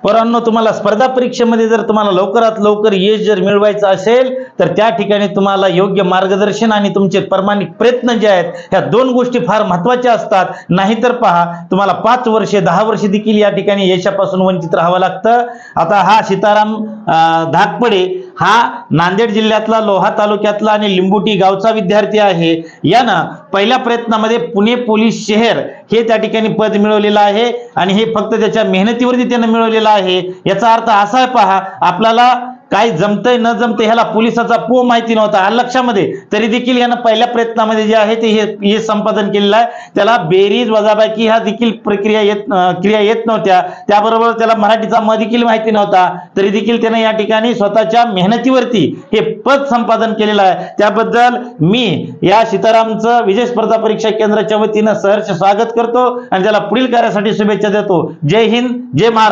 पोरांनो, तुम्हाला स्पर्धा परीक्षेमध्ये जर तुम्हाला लवकरात लवकर यश जर मिळवायचं असेल तर त्या ठिकाणी तुम्हाला योग्य मार्गदर्शन आणि तुमचे प्रामाणिक प्रयत्न जे आहेत ह्या दोन गोष्टी फार महत्त्वाच्या असतात. नाहीतर पहा, तुम्हाला 5 वर्षे 10 वर्षे देखील या ठिकाणी यशापासून वंचित राहावं लागतं. आता हा सीताराम धाकपडे हा नांदेड जिल्ह्यातला लोहा तालुक्यातला आणि लिंबुटी गावचा विद्यार्थी आहे. यानं पहिल्या प्रयत्नामध्ये पुणे पोलीस शहर हे त्या ठिकाणी पद मिळवलेलं आहे आणि हे फक्त त्याच्या मेहनतीवरती त्यानं मिळवलेलं आहे. याचा अर्थ असा आहे, पहा, आपल्याला काय जमतंय न जमतंय ह्याला पोलिसाचा पो माहिती नव्हता लक्षामध्ये, तरी देखील यानं पहिल्या प्रयत्नामध्ये जे आहे ते हे संपादन केलेलं आहे. त्याला बेरीज वजाबाकी ह्या देखील क्रिया येत नव्हत्या. त्याबरोबर त्याला मराठीचा म देखील माहिती नव्हता, तरी देखील त्यानं या ठिकाणी स्वतःच्या मेहनतीवरती हे पद संपादन केलेलं आहे. त्याबद्दल मी या सीतारामचं विजय स्पर्धा परीक्षा केंद्राच्या वतीनं सहर्ष स्वागत करतो आणि त्याला पुढील कार्यासाठी शुभेच्छा देतो. जय हिंद, जय महाराष्ट्र.